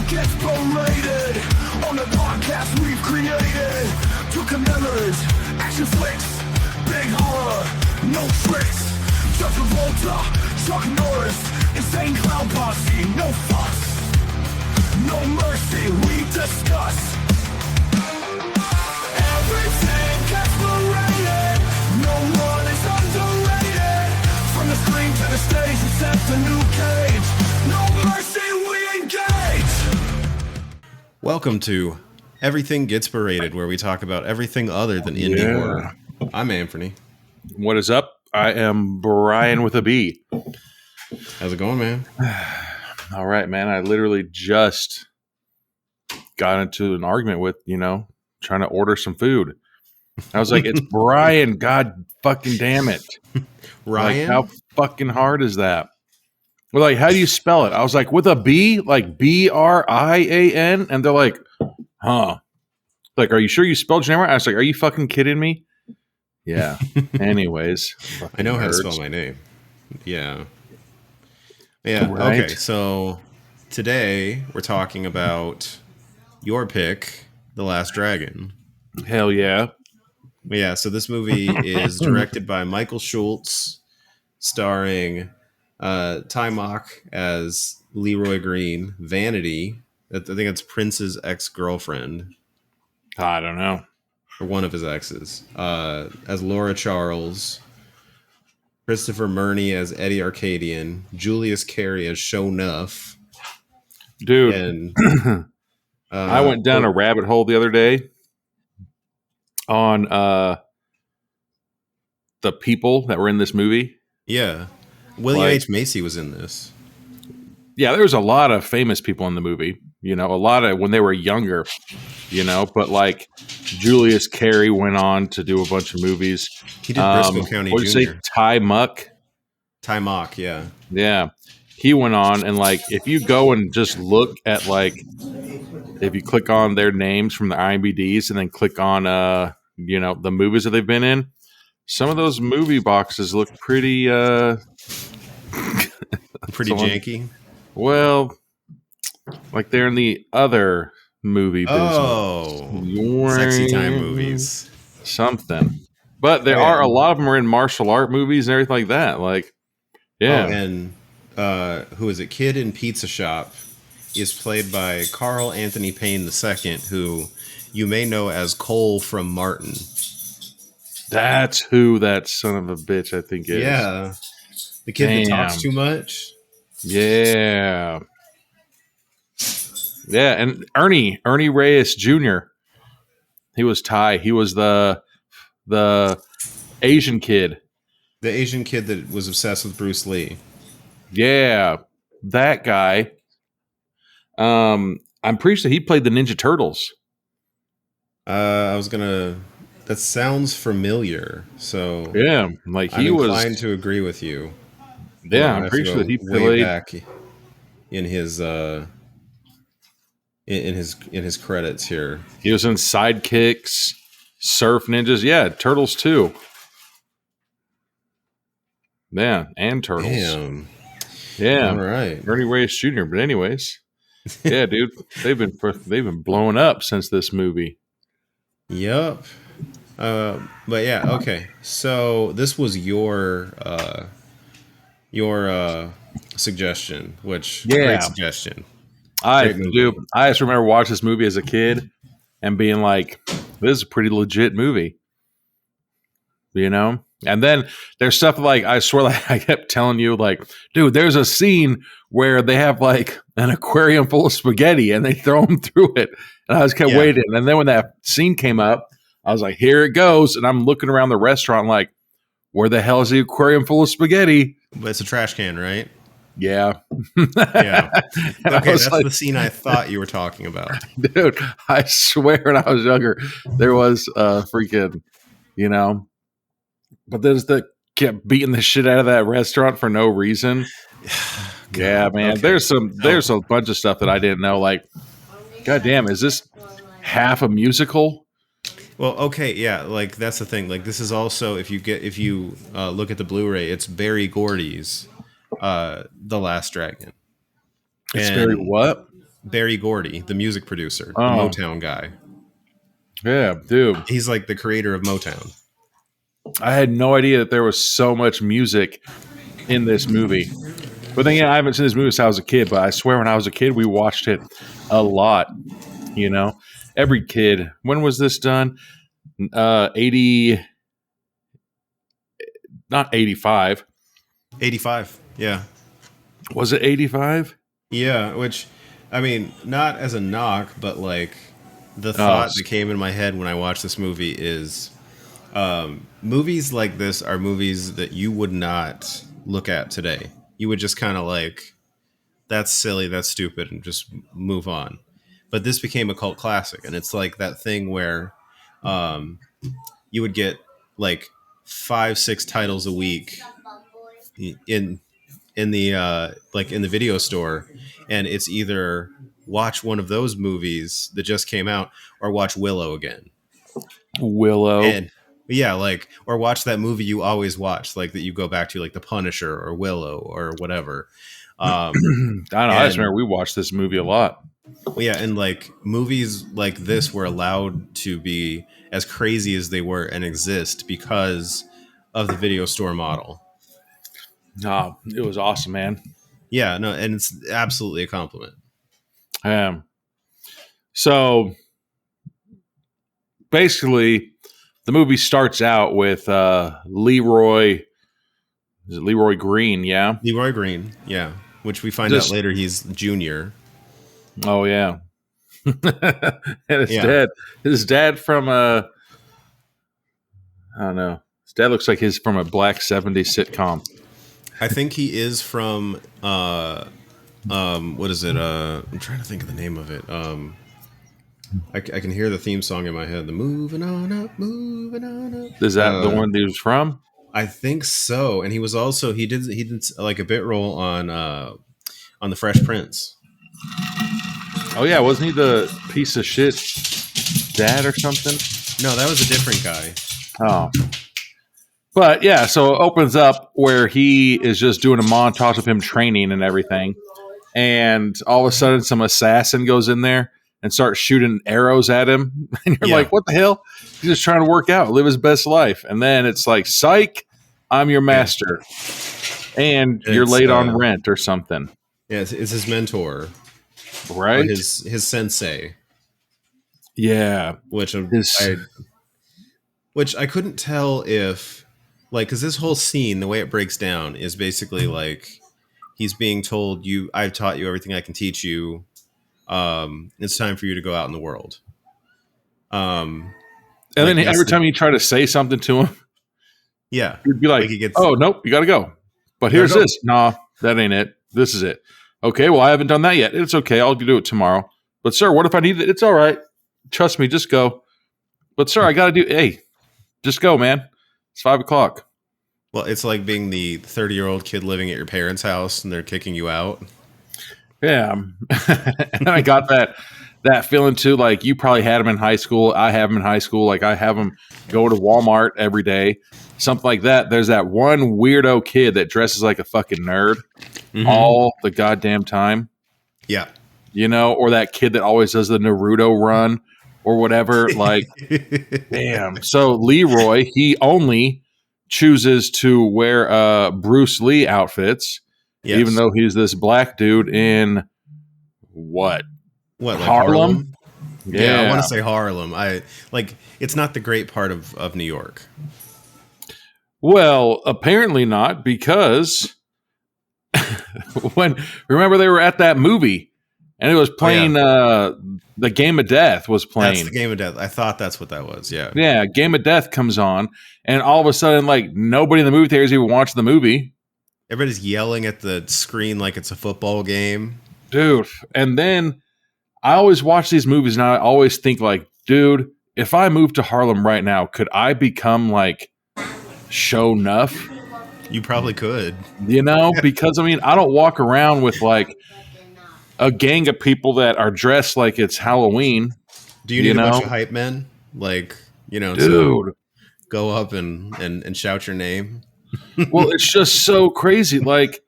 gets berated on the podcast we've created to commemorate action flicks, big horror, no tricks. John Travolta, Chuck Norris, insane clown posse, no fuss, no mercy, we discuss. Everything gets berated, no one is underrated. From the screen to the stage, except a new cage. No mercy, we engage. Welcome to Everything Gets Berated, where we talk about everything other than indie horror. I'm Amferny. What is up? I am Brian with a B. How's it going, man? All right, man. I literally just got into an argument with, trying to order some food. I was like, it's Brian. God fucking damn it. Ryan? Like, how fucking hard is that? We're like, how do you spell it? I was like, with a B? Like Brian? And they're like, huh. Like, are you sure you spelled your name right? I was like, are you fucking kidding me? Yeah. Anyways. I know how to spell my name. Yeah. Yeah. Right. Okay. So today we're talking about your pick, The Last Dragon. Hell yeah. Yeah. So this movie is directed by Michael Schultz, starring Taimak as Leroy Green, Vanity. I think it's Prince's ex-girlfriend. I don't know. Or one of his exes, as Laura Charles, Christopher Murney as Eddie Arcadian, Julius Carry as Sho Nuff. Dude, and I went down a rabbit hole the other day on the people that were in this movie. Yeah. William H. Macy was in this. Yeah, there was a lot of famous people in the movie. A lot of when they were younger, but like Julius Carry went on to do a bunch of movies. He did Briscoe County what did you say? Taimak? Taimak, yeah. Yeah. He went on, and like if you go and just look at like if you click on their names from the IMDb's and then click on the movies that they've been in, some of those movie boxes look pretty pretty janky. Well, like they're in the other movie business. Oh, sexy time movies. Something. But there are a lot of them are in martial art movies and everything like that. Like, yeah. Oh, and who is it? Kid in Pizza Shop is played by Carl Anthony Payne II, who you may know as Cole from Martin. That's who that son of a bitch I think is. Yeah. The kid that talks too much. Yeah. Yeah, and Ernie Reyes Jr. He was Thai. He was the Asian kid. The Asian kid that was obsessed with Bruce Lee. Yeah, that guy. I'm pretty sure he played the Ninja Turtles. That sounds familiar. So yeah, like he I'm was inclined to agree with you. Yeah, I'm pretty sure that he way played back in his in his credits here. He was in Sidekicks, Surf Ninjas. Yeah, Turtles too. Yeah, and Turtles. Damn. Yeah. All right. Ernie Reyes Jr. But anyways, yeah, dude, they've been blowing up since this movie. Yep. But yeah, okay. So this was your suggestion, which great suggestion. I just remember watching this movie as a kid and being like, this is a pretty legit movie. And then there's stuff like, I swear, like I kept telling you, like, dude, there's a scene where they have like an aquarium full of spaghetti and they throw them through it. And I just kept waiting. And then when that scene came up, I was like, here it goes. And I'm looking around the restaurant like, where the hell is the aquarium full of spaghetti? But it's a trash can, right? Yeah. Yeah. Okay, that's like, the scene I thought you were talking about. Dude, I swear when I was younger, there was freaking, but there's kept beating the shit out of that restaurant for no reason. God, yeah, man. Okay. There's a bunch of stuff that I didn't know. Like, goddamn, is this half a musical? Well, okay, yeah, like that's the thing. Like this is also if you look at the Blu-ray, it's Barry Gordy's The Last Dragon. It's very what? Berry Gordy, the music producer, the Oh. Motown guy. Yeah, dude. He's like the creator of Motown. I had no idea that there was so much music in this movie. But then, I haven't seen this movie since I was a kid, but I swear when I was a kid, we watched it a lot. You know, every kid. When was this done? 80, not 85. 85. Yeah. Was it 85? Yeah, which, I mean, not as a knock, but like the thought that came in my head when I watched this movie is movies like this are movies that you would not look at today. You would just kind of like, that's silly, that's stupid, and just move on. But this became a cult classic, and it's like that thing where you would get like 5-6 titles a week in the like in the video store, and it's either watch one of those movies that just came out or watch Willow again. Willow. And yeah, like, or watch that movie you always watch, like that you go back to, like The Punisher or Willow or whatever. I don't know. I just remember we watched this movie a lot. Yeah, and like movies like this were allowed to be as crazy as they were and exist because of the video store model. No, it was awesome, man. Yeah, no, and it's absolutely a compliment. So basically, the movie starts out with Leroy. Is it Leroy Green? Yeah, Leroy Green. Yeah, which we find out later he's junior. Oh yeah, and his dad from I don't know. His dad looks like he's from a black '70s sitcom. I think he is from what is it? I'm trying to think of the name of it. I can hear the theme song in my head. The moving on up, moving on up. Is that the one that he was from? I think so. And he was also he did like a bit role on the Fresh Prince. Oh yeah, wasn't he the piece of shit dad or something? No, that was a different guy. Oh. But yeah, so it opens up where he is just doing a montage of him training and everything. And all of a sudden some assassin goes in there and starts shooting arrows at him. And you're like, what the hell? He's just trying to work out, live his best life. And then it's like, psych, I'm your master. And you're late on rent or something. Yeah, it's his mentor. Right? His sensei. Yeah. Which I couldn't tell if, like, because this whole scene, the way it breaks down is basically like he's being told, I've taught you everything I can teach you. It's time for you to go out in the world. And then every time you try to say something to him, yeah, you'd be like oh, nope, you got to go. But here's this. Nah, that ain't it. This is it. Okay, well, I haven't done that yet. It's okay. I'll do it tomorrow. But, sir, what if I need it? It's all right. Trust me, just go. But, sir, I got to hey, just go, man. It's 5 o'clock. Well, it's like being the 30-year-old kid living at your parents' house and they're kicking you out. Yeah. And I got that feeling, too. Like, you probably had them in high school. I have them in high school. Like, I have them go to Walmart every day. Something like that. There's that one weirdo kid that dresses like a fucking nerd all the goddamn time. Yeah. You know, or that kid that always does the Naruto run or whatever. Like, damn. So Leroy, he only chooses to wear Bruce Lee outfits, even though he's this black dude in what like Harlem? Yeah, I want to say Harlem. It's not the great part of New York. Well, apparently not, because remember they were at that movie and it was playing the Game of Death was playing. That's the Game of Death. I thought that's what that was. Yeah. Yeah. Game of Death comes on and all of a sudden, like, nobody in the movie theater is even watching the movie. Everybody's yelling at the screen like it's a football game. Dude. And then I always watch these movies and I always think like, dude, if I move to Harlem right now, could I become like Sho Nuff? You probably could. You know, because I mean, I don't walk around with like a gang of people that are dressed like it's Halloween. Do you need a bunch of hype men? Like, dude, to go up and shout your name. Well, it's just so crazy. Like,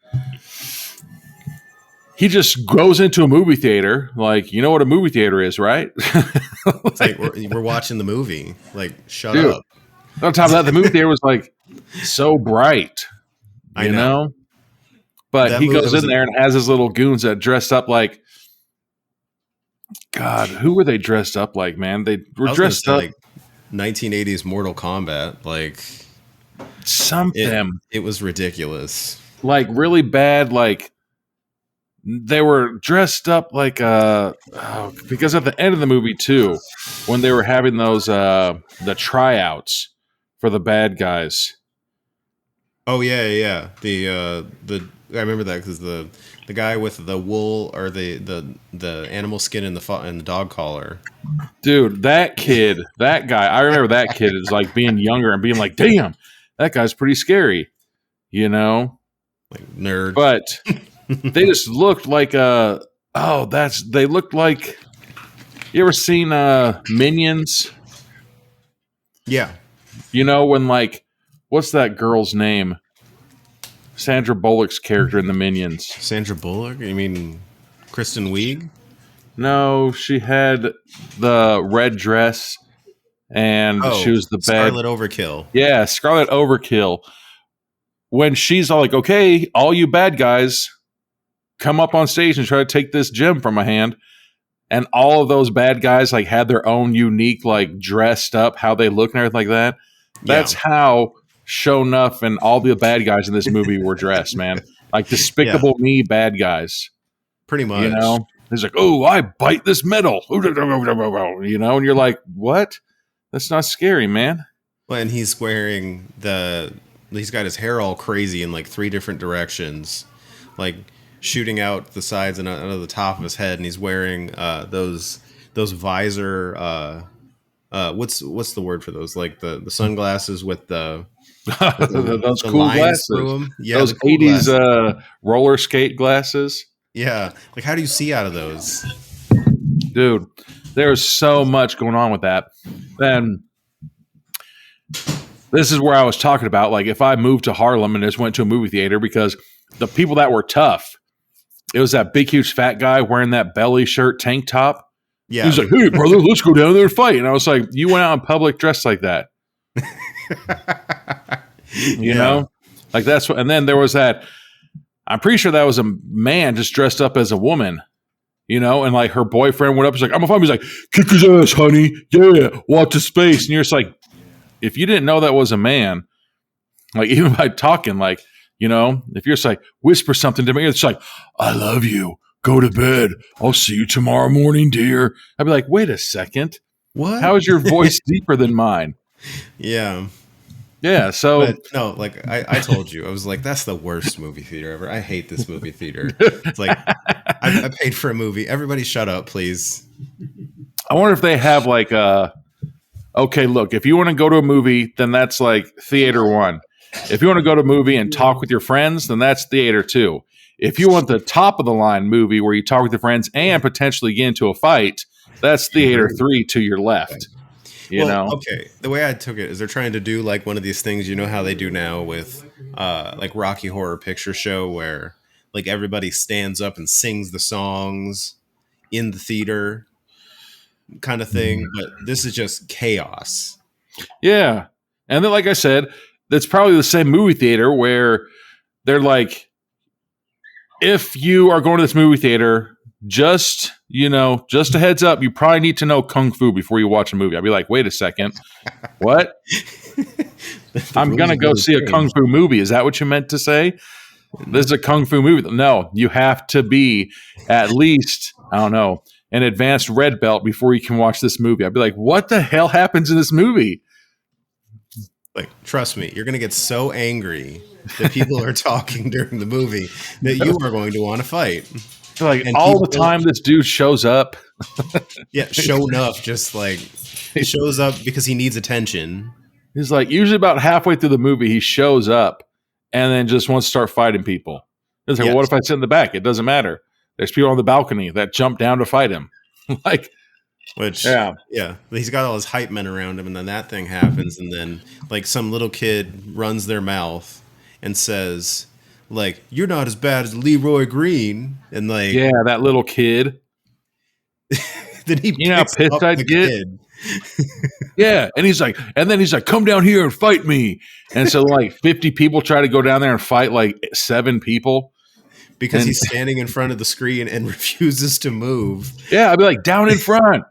he just goes into a movie theater. Like, you know what a movie theater is, right? It's like we're watching the movie. Like, shut Dude, up. on top of that, the movie theater was like so bright, I know. But That he movie goes was in there and has his little goons that dressed up like, God, who were they dressed up like, man? They were dressed up like 1980s Mortal Kombat. Like something. It was ridiculous. Like really bad. Like they were dressed up like because at the end of the movie too, when they were having those the tryouts for the bad guys. Oh yeah. The I remember that because the guy with the wool or the animal skin and the dog collar. Dude, that kid, that guy, I remember that kid is like being younger and being like, damn, that guy's pretty scary, you know? Like nerd. But they just looked like they looked like, you ever seen Minions? Yeah. You know, when like, what's that girl's name? Sandra Bullock's character in the Minions. Sandra Bullock? You mean Kristen Wiig? No, she had the red dress and she was the bad. Scarlet Overkill. Yeah, Scarlet Overkill. When she's all like, okay, all you bad guys, come up on stage and try to take this gem from my hand. And all of those bad guys like had their own unique, like dressed up, how they look and everything like that. That's how Sho Nuff and all the bad guys in this movie were dressed, man. Like Despicable Me bad guys. Pretty much. You know? He's like, oh, I bite this metal. You know, and you're like, what? That's not scary, man. Well, and he's wearing he's got his hair all crazy in like 3 different directions, like shooting out the sides and out of the top of his head, and he's wearing those visor. What's the word for those? Like the sunglasses with those cool glasses. Through them. Yeah, those cool 80s roller skate glasses. Yeah, like how do you see out of those? Dude, there's so much going on with that. And this is where I was talking about, like, if I moved to Harlem and just went to a movie theater, because the people that were tough, it was that big, huge fat guy wearing that belly shirt tank top. Yeah. He was like, hey, brother, let's go down there and fight. And I was like, you went out in public dressed like that. You know? Like, that's what, and then there was that, I'm pretty sure that was a man just dressed up as a woman, you know, and like her boyfriend went up, he's like, I'm a fine. He's like, kick his ass, honey. Yeah, watch the space. And you're just like, if you didn't know that was a man, like even by talking, like, you know, if you're just like, whisper something to me, it's like, I love you. Go to bed. I'll see you tomorrow morning, dear. I'd be like, wait a second. What? How is your voice deeper than mine? Yeah. Yeah, so but no, like I told you, I was like, that's the worst movie theater ever. I hate this movie theater. It's like I paid for a movie. Everybody shut up, please. I wonder if they have like okay, look, if you want to go to a movie, then that's like theater 1. If you want to go to a movie and talk with your friends, then that's theater 2. If you want the top of the line movie where you talk with your friends and potentially get into a fight, that's theater 3 to your left. You know? Okay. The way I took it is they're trying to do like one of these things, you know how they do now with like Rocky Horror Picture Show, where like everybody stands up and sings the songs in the theater kind of thing. But this is just chaos. Yeah. And then, like I said, that's probably the same movie theater where they're like, if you are going to this movie theater, just a heads up, you probably need to know Kung Fu before you watch a movie. I'd be like, wait a second. What? I'm going to go see a Kung Fu movie. Is that what you meant to say? This is a Kung Fu movie. No, you have to be at least, I don't know, an advanced red belt before you can watch this movie. I'd be like, what the hell happens in this movie? Like, trust me, you're going to get so angry that people are talking during the movie that you are going to want to fight. Like, and all the time this dude shows up. Yeah, Sho Nuff just like shows up because he needs attention. He's like, usually about halfway through the movie, he shows up and then just wants to start fighting people. It's like, what if I sit in the back? It doesn't matter. There's people on the balcony that jump down to fight him. Like, yeah. He's got all his hype men around him, and then that thing happens, and then like some little kid runs their mouth and says, like, "You're not as bad as Leroy Green," and like, Yeah, that little kid. then he You know how picks pissed up I'd the get? kid. Yeah, and he's like, come down here and fight me. And so like 50 people try to go down there and fight like 7 people. Because And- he's standing in front of the screen and refuses to move. Yeah, I'd be like, down in front.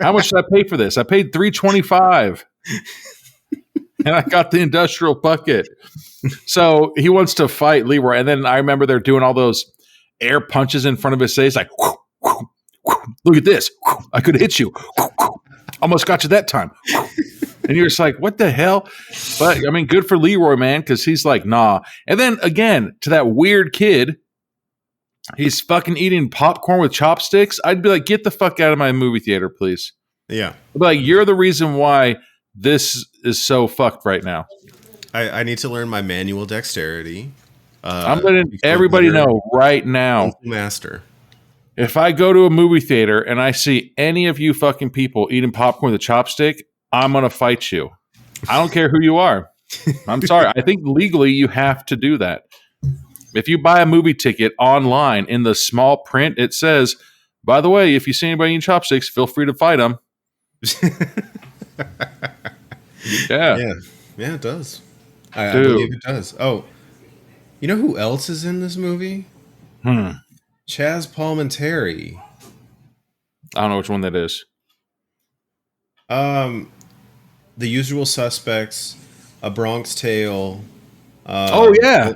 How much did I pay for this? I paid $3.25. And I got the industrial bucket. So he wants to fight Leroy. And then I remember they're doing all those air punches in front of his face, like, whoo, whoo, whoo, look at this. Whoo, I could hit you. Whoo, whoo, almost got you that time. And you're just like, what the hell? But I mean, good for Leroy, man, because he's like, nah. And then again, to that weird kid, he's fucking eating popcorn with chopsticks. I'd be like, get the fuck out of my movie theater, please. Yeah. I'd be like, you're the reason why this is so fucked right now. I need to learn my manual dexterity. I'm letting everybody know right now. Master. If I go to a movie theater and I see any of you fucking people eating popcorn with a chopstick, I'm going to fight you. I don't care who you are. I'm sorry. I think legally you have to do that. If you buy a movie ticket online, in the small print, it says, by the way, if you see anybody eating chopsticks, feel free to fight them. Yeah, it does. I believe it does. Oh, you know who else is in this movie? Chaz Palminteri. I don't know which one that is. The Usual Suspects, A Bronx Tale. Oh yeah,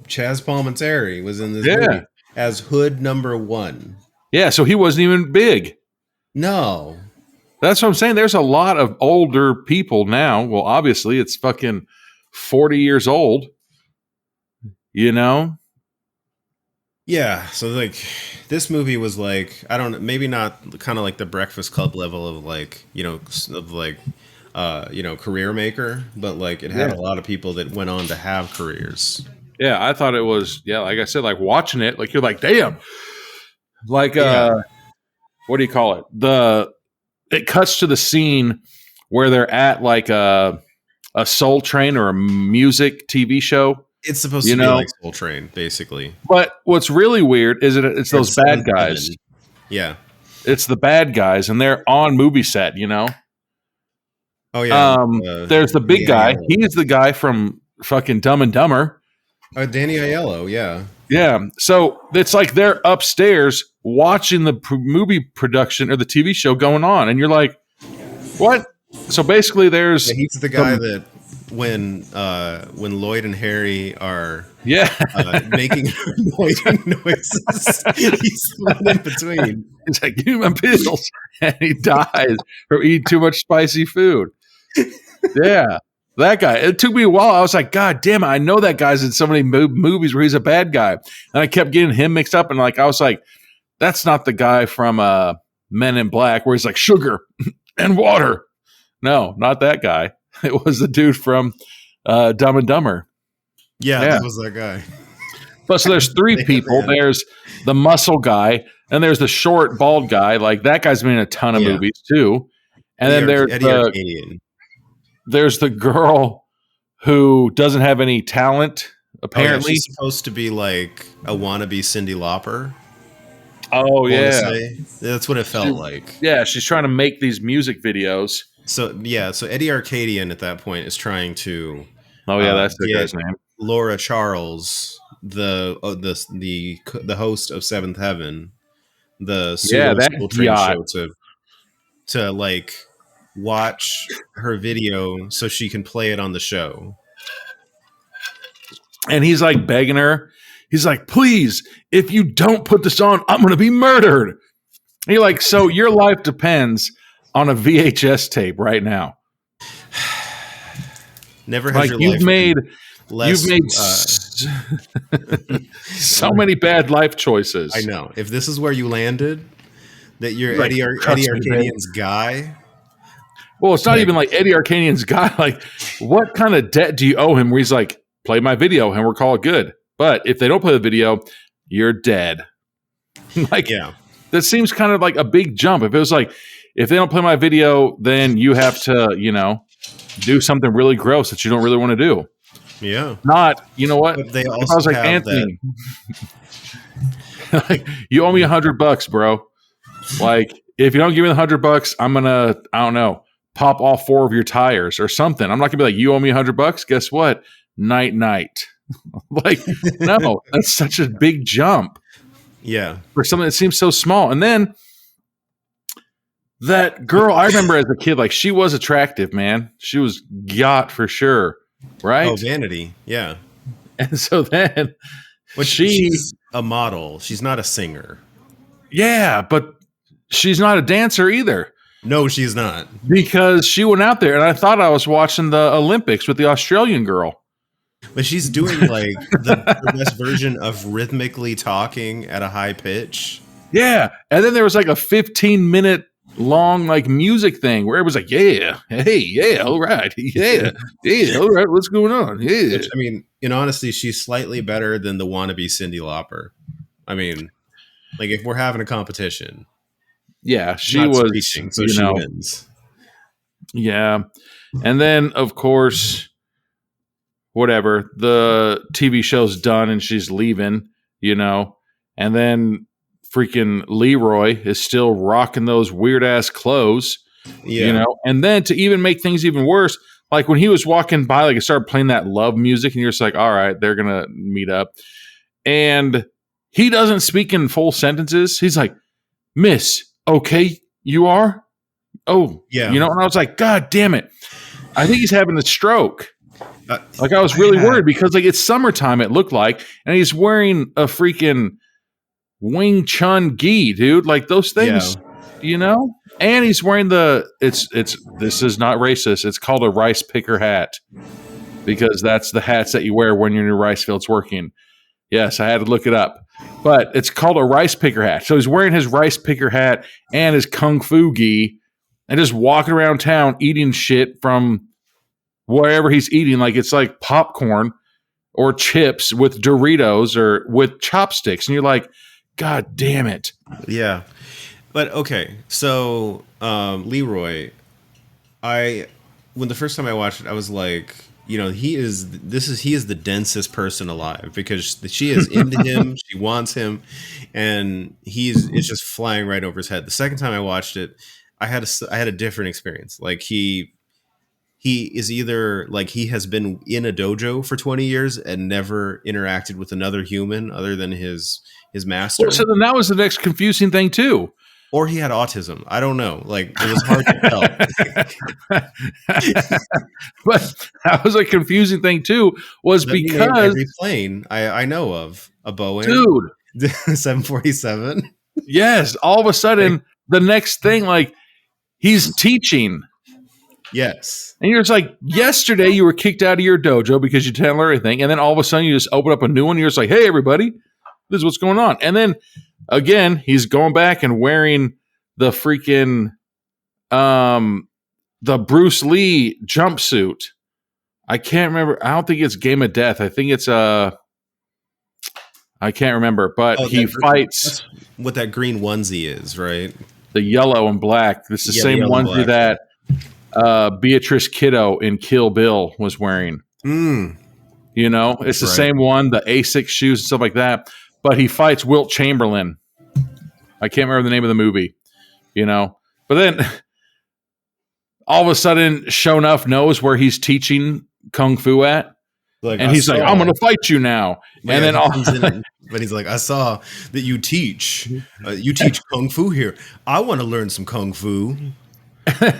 Chaz Palminteri was in this movie as Hood number 1. Yeah, so he wasn't even big. No. That's what I'm saying. There's a lot of older people now. Well, obviously, it's fucking 40 years old. You know? Yeah, so like this movie was like, I don't know, maybe not kind of like the Breakfast Club level of like, career maker, but like it had a lot of people that went on to have careers. Yeah, I thought it was, like I said, like watching it, like you're like, damn. Like what do you call it? It cuts to the scene where they're at like a Soul Train or a music TV show. It's supposed to be like Soul Train, basically. But what's really weird is it's those bad guys. Yeah. It's the bad guys, and they're on movie set, you know? Oh, yeah. There's the big guy. He is the guy from fucking Dumb and Dumber. Danny Aiello, yeah. Yeah. So it's like they're upstairs watching the movie production or the TV show going on, and you're like, what? So basically there's... Yeah, he's the guy that... When Lloyd and Harry are making annoying noises, he's the one in between. He's like, give me my pills. And he dies from eating too much spicy food. Yeah, that guy. It took me a while. I was like, God damn it, I know that guy's in so many movies where he's a bad guy. And I kept getting him mixed up. And like, I was like, that's not the guy from Men in Black where he's like, sugar and water. No, not that guy. It was the dude from Dumb and Dumber. Yeah, that was that guy. But so there's 3 people. There's the muscle guy, and there's the short, bald guy. Like that guy's been in a ton of movies too. And then there's the girl who doesn't have any talent. Apparently, she's supposed to be like a wannabe Cyndi Lauper. Oh yeah, that's what it felt like. Yeah, she's trying to make these music videos. So Eddie Arcadian at that point is trying to. Oh yeah, that's the guy's name. Laura Charles, the host of Seventh Heaven, the Soul Train show, to like watch her video so she can play it on the show. And he's like begging her. He's like, please, if you don't put this on, I'm going to be murdered. And you're like, so your life depends on a VHS tape right now. Never has like your you've made so many bad life choices. I know. If this is where you landed, that you're like, Eddie Arcadian's guy. Well, it's not even like Eddie Arcadian's guy. Like, what kind of debt do you owe him? Where he's like, play my video and we'll call it good. But if they don't play the video, you're dead. That seems kind of like a big jump. If it was like, if they don't play my video, then you have to, do something really gross that you don't really want to do. Yeah. Not, you know what? But they If also I was like, have Anthony, like, you owe me $100, bro. Like, if you don't give me the $100, I'm gonna, I don't know, pop all 4 of your tires or something. I'm not gonna be like, you owe me $100. Guess what? Night. Like, no, that's such a big jump Yeah. for something that seems so small. And then that girl, I remember as a kid, like, she was attractive, man. She was yacht for sure, right? Oh, Vanity. Yeah. And so then But she's a model. She's not a singer. Yeah, but she's not a dancer either. No, she's not. Because she went out there, and I thought I was watching the Olympics with the Australian girl. But she's doing like the best version of rhythmically talking at a high pitch. Yeah, and then there was like a 15-minute long like music thing where it was like, yeah, hey, yeah, all right, yeah, all right, what's going on? Yeah. Which, I mean, in honesty, she's slightly better than the wannabe Cyndi Lauper. I mean, like if we're having a competition, yeah, she was screeching, so she wins. Yeah, and then of course, whatever, the TV show's done and she's leaving, and then freaking Leroy is still rocking those weird ass clothes, and then to even make things even worse, like when he was walking by, like it started playing that love music and you're just like, all right, they're gonna meet up, and he doesn't speak in full sentences. He's like, Miss, okay, you are? Oh, yeah. And I was like, God damn it. I think he's having a stroke. Like I was really worried because like it's summertime, it looked like, and he's wearing a freaking Wing Chun gi, dude. Like those things, and he's wearing this is not racist. It's called a rice picker hat because that's the hats that you wear when you're in your rice fields working. Yes, I had to look it up, but it's called a rice picker hat. So he's wearing his rice picker hat and his kung fu gi and just walking around town eating shit from wherever he's eating. Like it's like popcorn or chips with Doritos or with chopsticks. And you're like, God damn it. Yeah. But okay. So, Leroy, when the first time I watched it, I was like, he is the densest person alive because she is into him. She wants him, and it's just flying right over his head. The second time I watched it, I had a different experience. Like he is either like he has been in a dojo for 20 years and never interacted with another human other than his master. Well, so then that was the next confusing thing too. Or he had autism. I don't know. Like it was hard to tell. But that was a confusing thing too. Was because every plane I know of a Boeing, dude, 747. Yes, all of a sudden the next thing, like he's teaching. Yes. And you're just like, yesterday you were kicked out of your dojo because you didn't learn anything, and then all of a sudden you just open up a new one. And you're just like, hey everybody, this is what's going on. And then again, he's going back and wearing the freaking the Bruce Lee jumpsuit. I can't remember. I don't think it's Game of Death. I think it's I can't remember. But he fights. That's what that green onesie is, right? The yellow and black. This is the same onesie that Beatrice Kiddo in Kill Bill was wearing. It's the same one. The Asics shoes and stuff like that. But he fights Wilt Chamberlain. I can't remember the name of the movie, But then all of a sudden, Sho Nuff knows where he's teaching kung fu at, and he's like, "I'm going to fight you now." And then, but he's like, "I saw that you teach kung fu here. I want to learn some kung fu."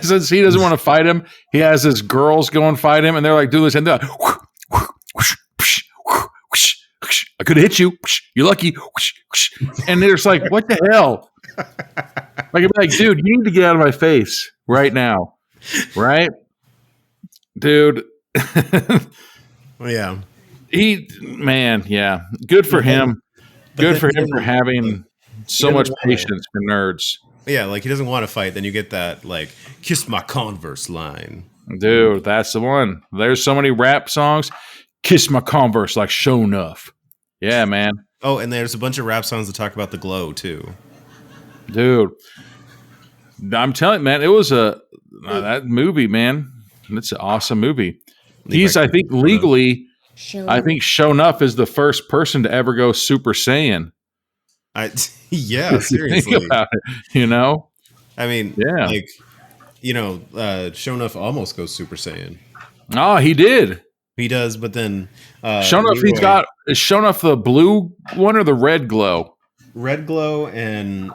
Since he doesn't want to fight him, he has his girls go and fight him, and they're like, "Do this," and they're like, I could have hit you. You're lucky. And they're just like, what the hell? Like, I'm like, dude, you need to get out of my face right now. Right? Dude. Well, yeah. Yeah. Good for him. Good for him for having so much patience for nerds. Yeah, like he doesn't want to fight. Then you get that, like, kiss my Converse line. Dude, that's the one. There's so many rap songs. Kiss my Converse like Sho Nuff. Yeah, man. Oh, and there's a bunch of rap songs that talk about the glow, too. Dude. I'm telling you, man, it was that movie, man. It's an awesome movie. He's, I think, legally I think Sho Nuff is the first person to ever go Super Saiyan. Yeah, seriously. Think about it, you know? I mean, Yeah. like, Sho Nuff almost goes Super Saiyan. Oh, he did. He does, but then Sho Nuff, is Sho Nuff the blue one or the red glow? Red glow and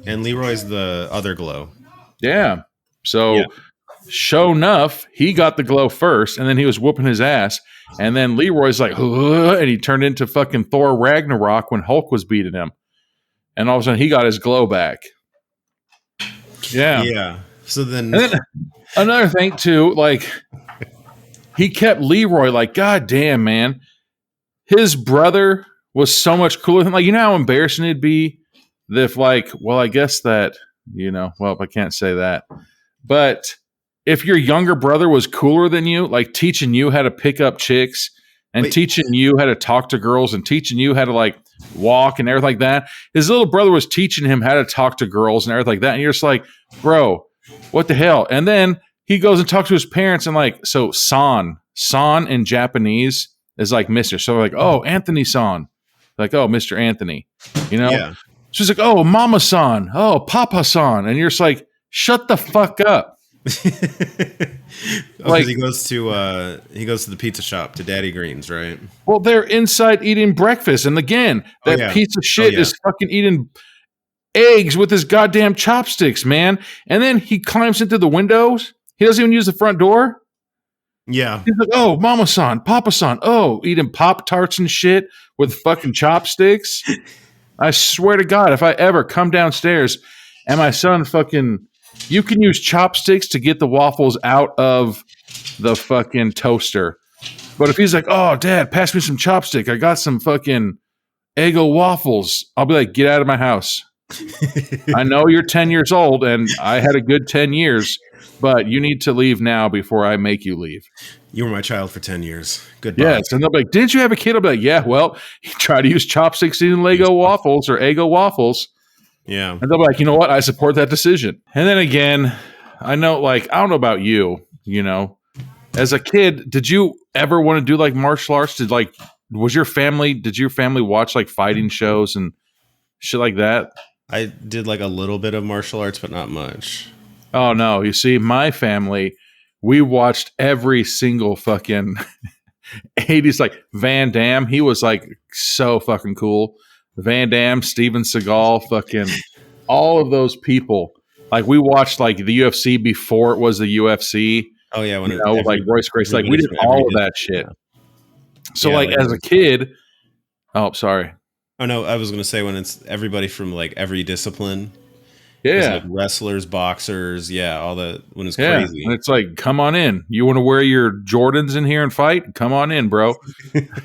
Leroy's the other glow. Yeah. So Sho Nuff, he got the glow first, and then he was whooping his ass. And then Leroy's like, and he turned into fucking Thor Ragnarok when Hulk was beating him. And all of a sudden, he got his glow back. Yeah. Yeah. So then another thing, too, like, he kept Leroy like, God damn, man. His brother was so much cooler than, like, you know how embarrassing it'd be if, like, well, I guess that, I can't say that. But if your younger brother was cooler than you, like teaching you how to pick up chicks and teaching you how to talk to girls and teaching you how to like walk and everything like that, his little brother was teaching him how to talk to girls and everything like that. And you're just like, bro, what the hell? And then he goes and talks to his parents and like, so San in Japanese is like Mr. So like, oh, Anthony-san. Like, oh, Mr. Anthony, Yeah. She's like, oh, Mama-san. Oh, Papa-san. And you're just like, shut the fuck up. Like he goes to the pizza shop to Daddy Green's, right? Well, they're inside eating breakfast, and again, that piece of shit is fucking eating eggs with his goddamn chopsticks, man. And then he climbs into the windows. He doesn't even use the front door. Yeah, he's like, oh, Mama-san, Papa-san, oh, eating Pop-Tarts and shit with fucking chopsticks. I swear to God, if I ever come downstairs and my son fucking. You can use chopsticks to get the waffles out of the fucking toaster. But if he's like, oh, Dad, pass me some chopstick. I got some fucking Eggo waffles. I'll be like, get out of my house. I know you're 10 years old and I had a good 10 years, but you need to leave now before I make you leave. You were my child for 10 years. Goodbye. Yes. And they'll be like, didn't you have a kid? I'll be like, yeah, well, he tried to use chopsticks eating Lego waffles or Eggo waffles. Yeah. And they'll be like, you know what? I support that decision. And then again, I know, like, I don't know about you, as a kid, did you ever want to do like martial arts? Did your family watch like fighting shows and shit like that? I did like a little bit of martial arts, but not much. Oh no. You see, my family, we watched every single fucking 80s, like Van Damme. He was like so fucking cool. Van Damme, Steven Seagal, fucking all of those people. Like we watched like the UFC before it was the UFC. Oh yeah, when like Royce Gracie, like we did all of that shit. Yeah. So like as a kid, oh sorry. Oh no, I was gonna say when it's everybody from like every discipline. Yeah, like wrestlers, boxers, all that. When it's crazy, and it's like, come on in. You want to wear your Jordans in here and fight? Come on in, bro.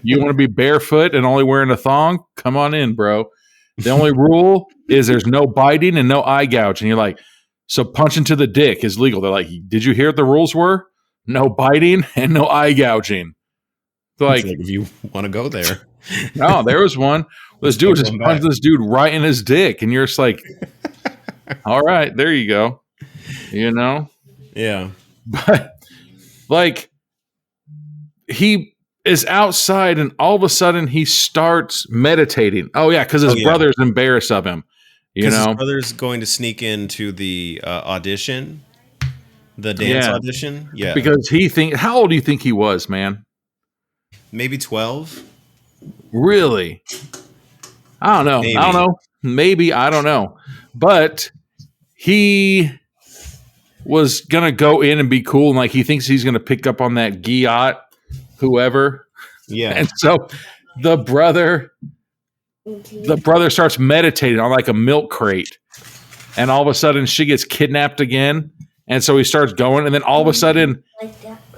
You want to be barefoot and only wearing a thong? Come on in, bro. The only rule is there's no biting and no eye gouge. And you're like, so punching to the dick is legal. They're like, did you hear what the rules were? No biting and no eye gouging. Like if you want to go there. No, there was one. This dude just punched this dude right in his dick, and you're just like. All right, there you go. Yeah. But like he is outside and all of a sudden he starts meditating. Oh yeah, because his brother's embarrassed of him. His brother's going to sneak into the audition, the dance audition. Yeah. Because how old do you think he was, man? Maybe 12. Really? I don't know. Maybe. I don't know. Maybe, I don't know. But he was going to go in and be cool. And like, he thinks he's going to pick up on that Giat, whoever. Yeah. And so the brother starts meditating on like a milk crate. And all of a sudden she gets kidnapped again. And so he starts going. And then all of a sudden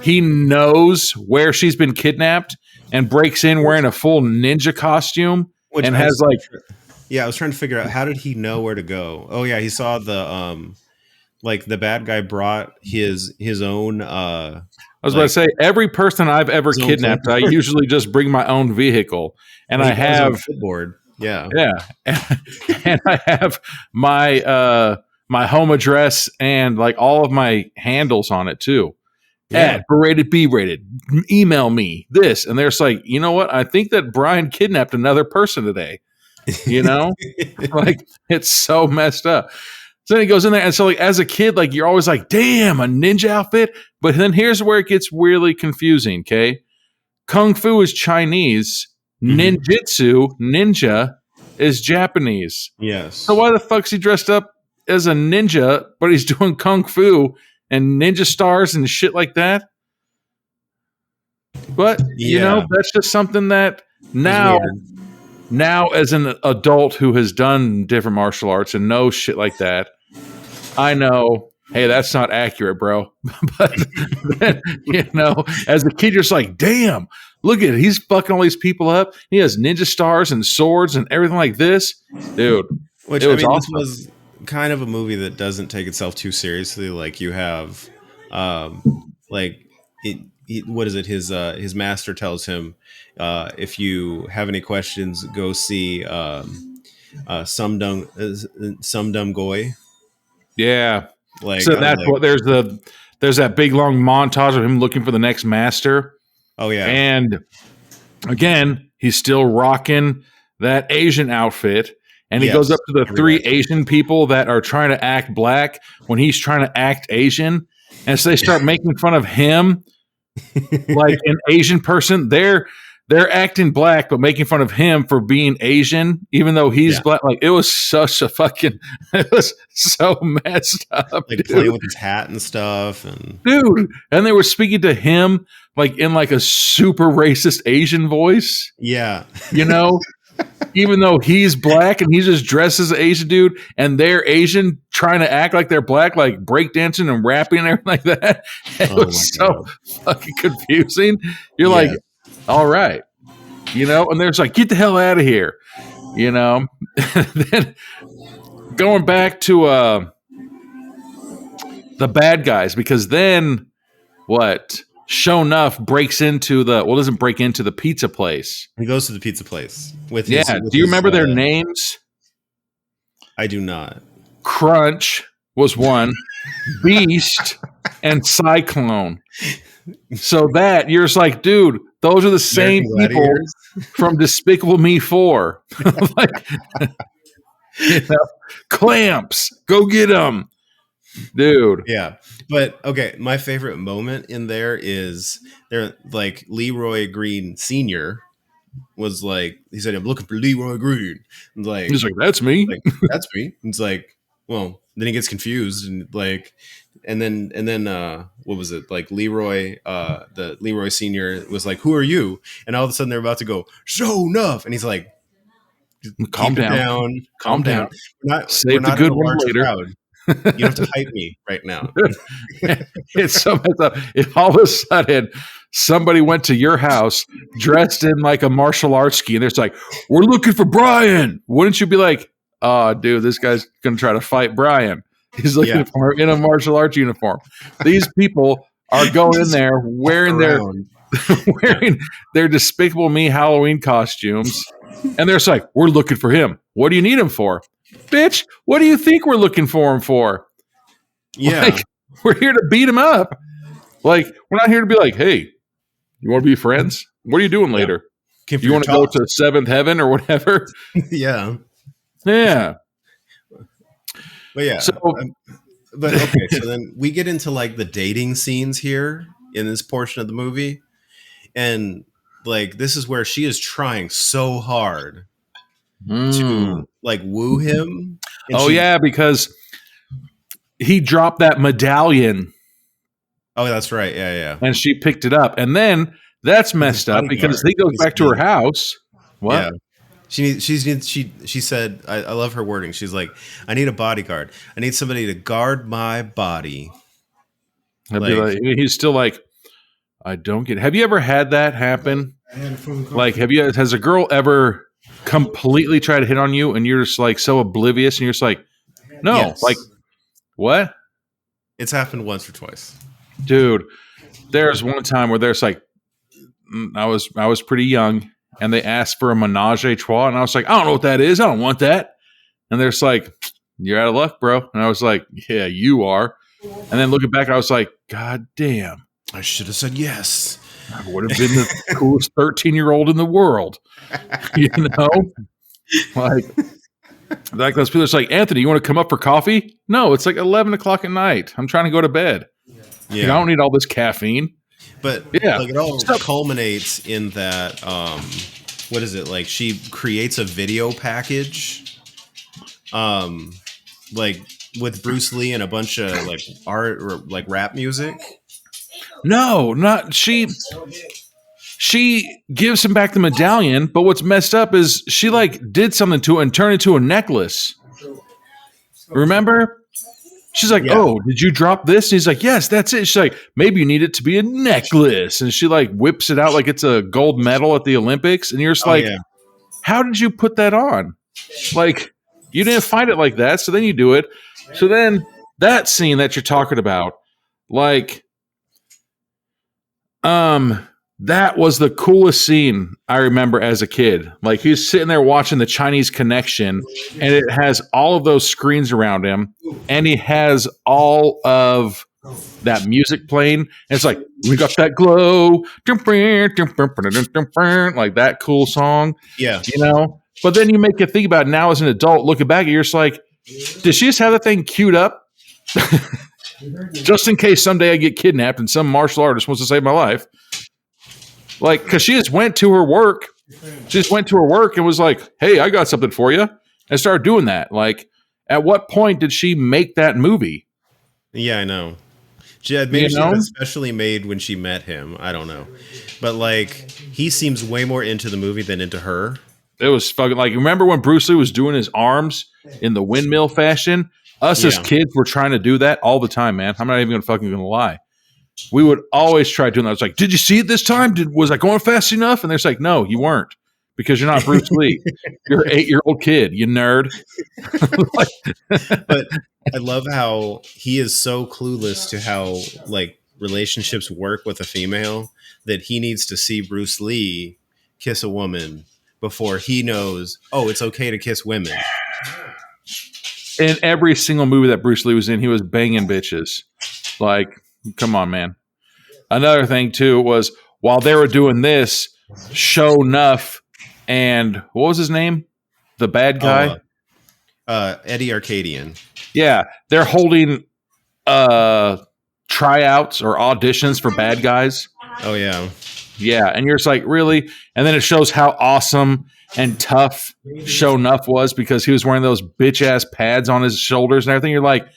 he knows where she's been kidnapped and breaks in wearing a full ninja costume. And has like... Yeah, I was trying to figure out how did he know where to go. Oh yeah, he saw the like the bad guy brought his own. I was about to say every person I've ever kidnapped, I usually just bring my own vehicle, and I have board. Yeah, and I have my my home address and like all of my handles on it too. at berated B rated. Email me this. And there's like, you know what? I think that Brian kidnapped another person today. You know? Like, it's so messed up. So then he goes in there, and so like as a kid, like you're always like, damn, a ninja outfit. But then here's where it gets really confusing, okay? Kung Fu is Chinese, ninjutsu, ninja, is Japanese. Yes. So why the fuck's he dressed up as a ninja, but he's doing Kung Fu and ninja stars and shit like that? But, you know, that's just something that now as an adult who has done different martial arts and knows shit like that, I know, hey, that's not accurate, bro. But then, you know, as a kid, you're just like, damn, look at it. He's fucking all these people up. He has ninja stars and swords and everything like this. Dude. Which, I mean, awesome. This was kind of a movie that doesn't take itself too seriously. Like, you have, what is it? His master tells him, if you have any questions, go see some dumb goy. Yeah. Like, so that's like, what there's that big long montage of him looking for the next master. Oh yeah. And again, he's still rocking that Asian outfit. And he goes up to the three Asian people that are trying to act black when he's trying to act Asian. And so they start making fun of him like an Asian person. They're acting black, but making fun of him for being Asian, even though he's black. Like, it was such a fucking, it was so messed up. Like, playing with his hat and stuff. And they were speaking to him like in like a super racist Asian voice. Yeah. You know, even though he's black and he just dressed as an Asian dude and they're Asian trying to act like they're black, like breakdancing and rapping and everything like that. It was so fucking confusing. You're like, all right, you know, and there's like, get the hell out of here, you know. Then going back to the bad guys, because then what? Sho Nuff breaks into doesn't break into the pizza place. He goes to the pizza place with do you remember their names? I do not. Crunch was one, Beast, and Cyclone. So that you're just like, dude, those are the same people from Despicable Me 4. Like, you know, clamps, go get them, dude. Yeah, but okay, my favorite moment in there is they're like Leroy Green Sr. was like, he said, "I'm looking for Leroy Green." And like, he's like, "That's me." Like, that's me. It's like, well, then he gets confused and like. And then, what was it? Like the Leroy Senior was like, "Who are you?" And all of a sudden, they're about to go, "Sho Nuff," and he's like, "Calm down, calm down. Save the good one later. Crowd. You have to hype me right now." It's so messed up. If all of a sudden somebody went to your house dressed in like a martial arts ski, and they're like, "We're looking for Brian," wouldn't you be like, "Oh, dude, this guy's gonna try to fight Brian"? He's looking for in a martial arts uniform. These people are going in there wearing their Despicable Me Halloween costumes, and they're just like, "We're looking for him. What do you need him for, bitch? What do you think we're looking for him for? Yeah, like, we're here to beat him up. Like, we're not here to be like, hey, you want to be friends? What are you doing later? You want to go to seventh heaven or whatever?" Yeah. But yeah, but okay. So then we get into like the dating scenes here in this portion of the movie, and like this is where she is trying so hard to like woo him. Because he dropped that medallion. Oh, that's right. Yeah. And she picked it up, and then that's messed up because he goes back to her house. What? Yeah. She said, I love her wording. She's like, "I need a bodyguard. I need somebody to guard my body." He's still like, I don't get it. Have you ever had that happen? Like, has a girl ever completely tried to hit on you and you're just like so oblivious and you're just like, no, yes. Like, what? It's happened once or twice. Dude, there's one time where there's like, I was pretty young. And they asked for a menage a trois, and I was like, I don't know what that is. I don't want that. And they're just like, you're out of luck, bro. And I was like, yeah, you are. And then looking back, I was like, God damn. I should have said yes. I would have been the coolest 13-year-old in the world. You know? Like those people, it's like, Anthony, you want to come up for coffee? No, it's like 11 o'clock at night. I'm trying to go to bed. Yeah. I don't need all this caffeine. But like it all culminates in that, what is it? Like she creates a video package, like with Bruce Lee and a bunch of like art or like rap music. No, not she. She gives him back the medallion, but what's messed up is she like did something to it and turned it into a necklace. Remember? She's like, "Oh, did you drop this?" And he's like, "Yes, that's it." She's like, "Maybe you need it to be a necklace." And she like whips it out like it's a gold medal at the Olympics. And you're just like, "How did you put that on? Like, you didn't find it like that." So then you do it. So then that scene that you're talking about, like, that was the coolest scene I remember as a kid. Like he's sitting there watching the Chinese Connection, and it has all of those screens around him, and he has all of that music playing. And it's like, we got that glow, like that cool song. Yeah. You know? But then you make you think about it now as an adult, looking back, you're just like, did she just have that thing queued up? Just in case someday I get kidnapped and some martial artist wants to save my life. Like, because she just went to her work. She just went to her work and was like, "Hey, I got something for you," and started doing that. Like, at what point did she make that movie? Yeah, I know. Maybe she was especially made when she met him. I don't know. But, like, he seems way more into the movie than into her. It was fucking, like, remember when Bruce Lee was doing his arms in the windmill fashion? Us as kids were trying to do that all the time, man. I'm not even gonna lie. We would always try doing that. It's like, did you see it this time? Was I going fast enough? And they're like, no, you weren't, because you're not Bruce Lee. You're an 8-year-old kid, you nerd. But I love how he is so clueless to how like relationships work with a female that he needs to see Bruce Lee kiss a woman before he knows, oh, it's okay to kiss women. In every single movie that Bruce Lee was in, he was banging bitches. Like, come on, man. Another thing, too, was while they were doing this, Sho Nuff and what was his name? The bad guy? Eddie Arcadian. Yeah. They're holding tryouts or auditions for bad guys. Oh, yeah. Yeah. And you're just like, really? And then it shows how awesome and tough Sho Nuff was because he was wearing those bitch-ass pads on his shoulders and everything. You're like,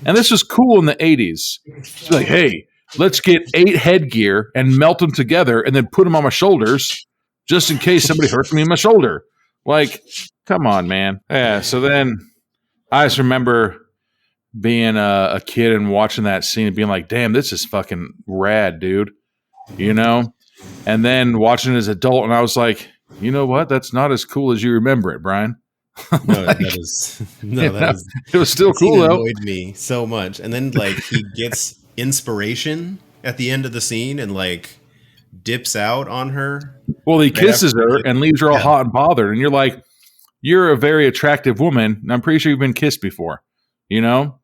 and this was cool in the 80s. It's like, hey, let's get 8 headgear and melt them together and then put them on my shoulders just in case somebody hurts me in my shoulder. Like, come on, man. Yeah, so then I just remember being a kid and watching that scene and being like, damn, this is fucking rad, dude. You know? And then watching it as an adult, and I was like, you know what? That's not as cool as you remember it, Brian. No, like, that is it was still cool though. It annoyed me so much. And then like he gets inspiration at the end of the scene and like dips out on her. Well, he kisses her and leaves her all hot and bothered. And you're like, you're a very attractive woman. And I'm pretty sure you've been kissed before, you know?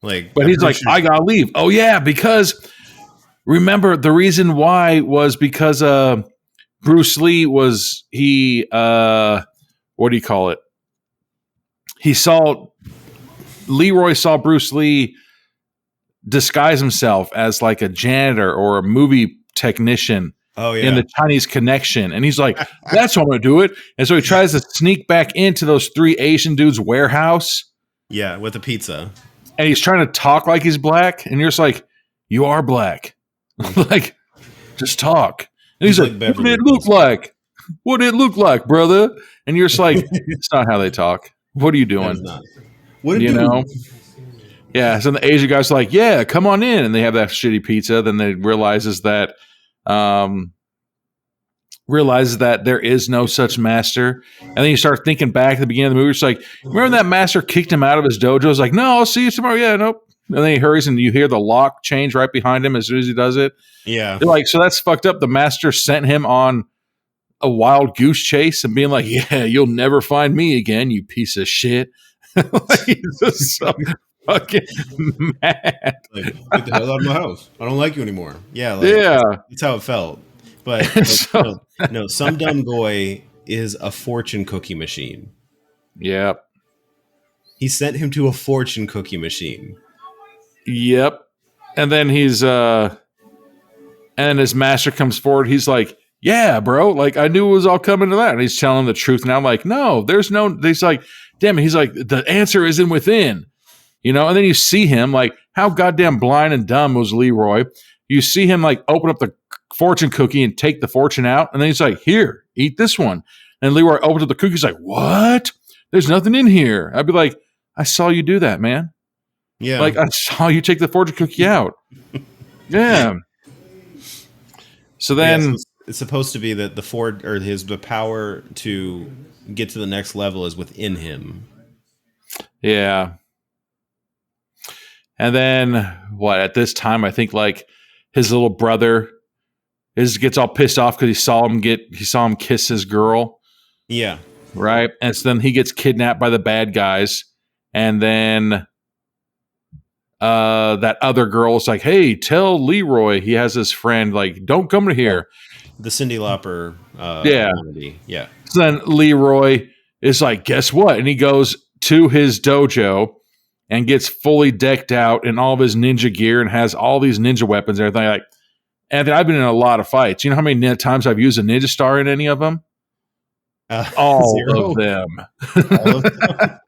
Like, but he's like, I gotta leave. Oh yeah, because remember the reason why was because Bruce Lee was what do you call it? Leroy saw Bruce Lee disguise himself as like a janitor or a movie technician in the Chinese Connection. And he's like, that's how I'm going to do it. And so he tries to sneak back into those 3 Asian dudes' warehouse. Yeah, with a pizza. And he's trying to talk like he's black. And you're just like, you are black. Like, just talk. And he's like, what did it look like? What did it look like, brother? And you're just like, it's not how they talk. What are you doing? What you know? Yeah. So the Asian guy's like, yeah, come on in. And they have that shitty pizza. Then they realizes that there is no such master. And then you start thinking back at the beginning of the movie. It's like, remember that master kicked him out of his dojo? It's like, no, I'll see you tomorrow. Yeah, nope. And then he hurries and you hear the lock change right behind him as soon as he does it. Yeah. They're like, so that's fucked up. The master sent him on a wild goose chase and being like, yeah, you'll never find me again, you piece of shit. Like, fucking mad. Like, get the hell out of my house. I don't like you anymore. Yeah, like Yeah. that's how it felt. But So- no, some dumb boy is a fortune cookie machine. Yep. He sent him to a fortune cookie machine. Yep. And then and his master comes forward. He's like, yeah, bro. Like, I knew it was all coming to that. And he's telling the truth. And I'm like, no, there's no, he's like, damn it. He's like, the answer isn't within, and then you see him like, how goddamn blind and dumb was Leroy. You see him like open up the fortune cookie and take the fortune out. And then he's like, here, eat this one. And Leroy opens up the cookie. He's like, what? There's nothing in here. I'd be like, I saw you do that, man. Yeah. Like, I saw you take the fortune cookie out. Yeah. So then, so it's supposed to be that the power to get to the next level is within him. yeah. And then at this time, I think like his little brother gets all pissed off because he saw him kiss his girl. Yeah. Right. And so then he gets kidnapped by the bad guys. And then that other girl is like, hey, tell Leroy he has his friend, like, don't come to here. The Cyndi Lauper. Yeah. Melody. Yeah. So then Leroy is like, guess what? And he goes to his dojo and gets fully decked out in all of his ninja gear and has all these ninja weapons and everything. Like, Anthony, I've been in a lot of fights. You know how many times I've used a ninja star in any of them? All 0. of them. All of them.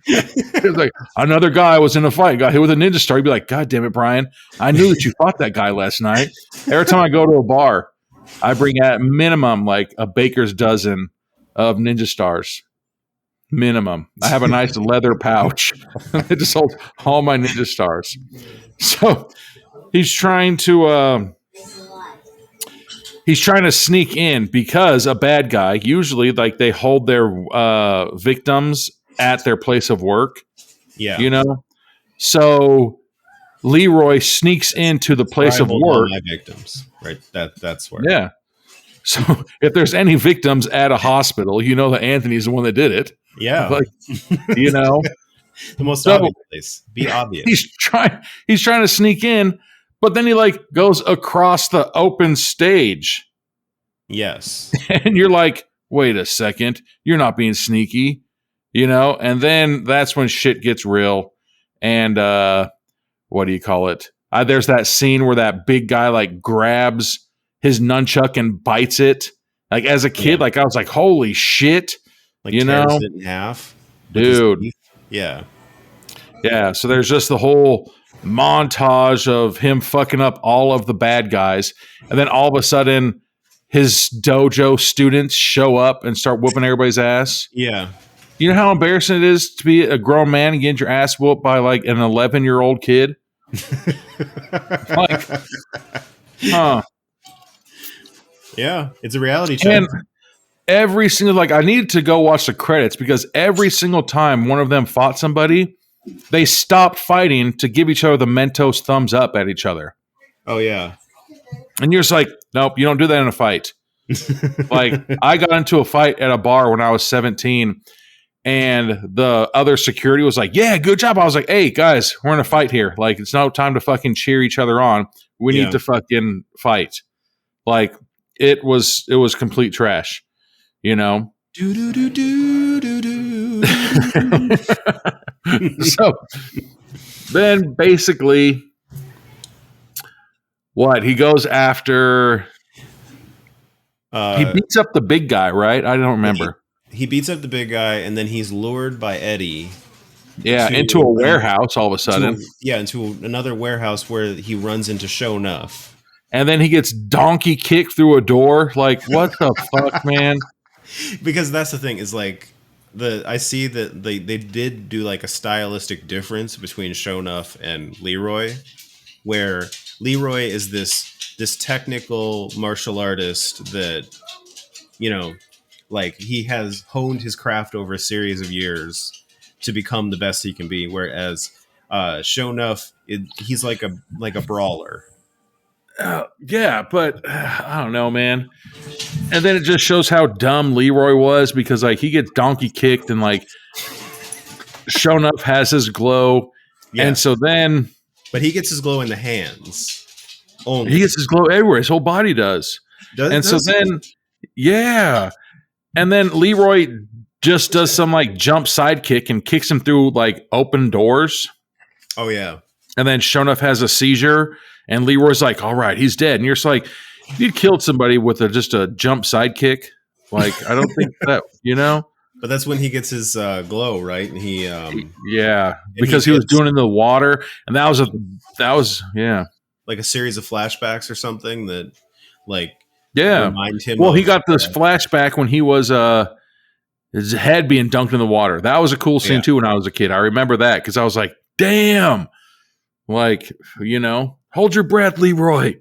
It's like another guy was in a fight, got hit with a ninja star. He'd be like, God damn it, Brian. I knew that you fought that guy last night. Every time I go to a bar, I bring at minimum like a baker's dozen of ninja stars. Minimum. I have a nice leather pouch. It just holds all my ninja stars. So he's trying to sneak in because a bad guy, usually like they hold their victims at their place of work. Yeah. So Leroy sneaks into the place of work. My victims, right? That's where. Yeah. So if there's any victims at a hospital, that Anthony's the one that did it. Yeah. Like, the most obvious place. Be obvious. He's trying to sneak in, but then he like goes across the open stage. Yes. And you're like, wait a second, you're not being sneaky, and then that's when shit gets real. And what do you call it? There's that scene where that big guy like grabs his nunchuck and bites it. Like as a kid, like I was like, holy shit. Like tears it in half. Dude. Yeah. Yeah. So there's just the whole montage of him fucking up all of the bad guys. And then all of a sudden his dojo students show up and start whooping everybody's ass. Yeah. You know how embarrassing it is to be a grown man and get your ass whooped by like an 11-year-old kid? Like, huh. Yeah, it's a reality check. And every single, like, I needed to go watch the credits because every single time one of them fought somebody, they stopped fighting to give each other the Mentos thumbs up at each other. Oh, yeah. And you're just like, nope, you don't do that in a fight. Like, I got into a fight at a bar when I was 17, and the other security was like, yeah, good job. I was like, hey, guys, we're in a fight here. Like, it's no time to fucking cheer each other on. We need to fucking fight. Like, it was complete trash, Do, do, do, do, do, do. So then basically he goes after he beats up the big guy, right? I don't remember. He beats up the big guy, and then he's lured by Eddie. Yeah, into a warehouse all of a sudden. Into another warehouse where he runs into Sho Nuff. And then he gets donkey kicked through a door. Like, what the fuck, man? Because that's the thing, is like I see that they did do like a stylistic difference between Sho Nuff and Leroy, where Leroy is this technical martial artist that, like he has honed his craft over a series of years to become the best he can be. Whereas Sho Nuff, he's like a brawler. Yeah, but I don't know, man. And then it just shows how dumb Leroy was because like he gets donkey kicked and like Sho Nuff has his glow. Yeah. And so then But he gets his glow in the hands. Only. he gets his glow everywhere. His whole body does. So then, yeah. And then Leroy just does some like jump sidekick and kicks him through like open doors. Oh, yeah. And then Sho Nuff has a seizure. And Leroy's like, all right, he's dead. And you're just like, you killed somebody with just a jump sidekick. Like, I don't think that, But that's when he gets his glow, right? And he, because he was doing it in the water. And that was, like a series of flashbacks or something that, like, yeah. remind him. Well, he got this flashback when he was his head being dunked in the water. That was a cool scene too when I was a kid. I remember that because I was like, damn, like, hold your breath, Leroy.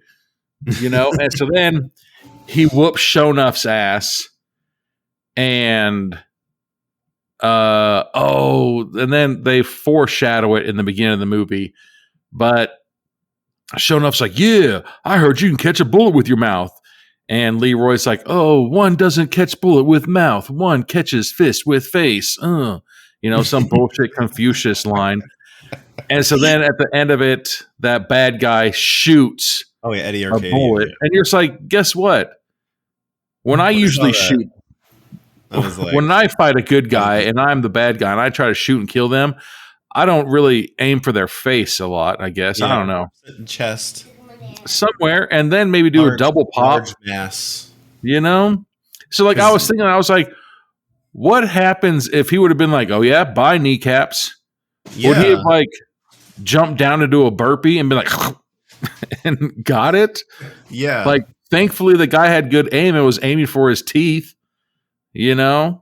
And so then he whoops Sho Nuff's ass, and and then they foreshadow it in the beginning of the movie, but Sho Nuff's like, yeah, I heard you can catch a bullet with your mouth. And Leroy's like, oh, one doesn't catch bullet with mouth. One catches fist with face. Some bullshit Confucius line. And so then at the end of it, that bad guy shoots Eddie a Arcade, bullet. yeah. And you're just like, guess what? When I usually shoot, when I fight a good guy and I'm the bad guy and I try to shoot and kill them, I don't really aim for their face a lot, I guess. I don't know. Chest. Somewhere, and then maybe do a double pop. Large mass. So like I was thinking, I was like, what happens if he would have been like, oh yeah, bye kneecaps? Yeah. Would he have like jumped down to do a burpee and be like and got it? Yeah. Like thankfully the guy had good aim and was aiming for his teeth, Yeah,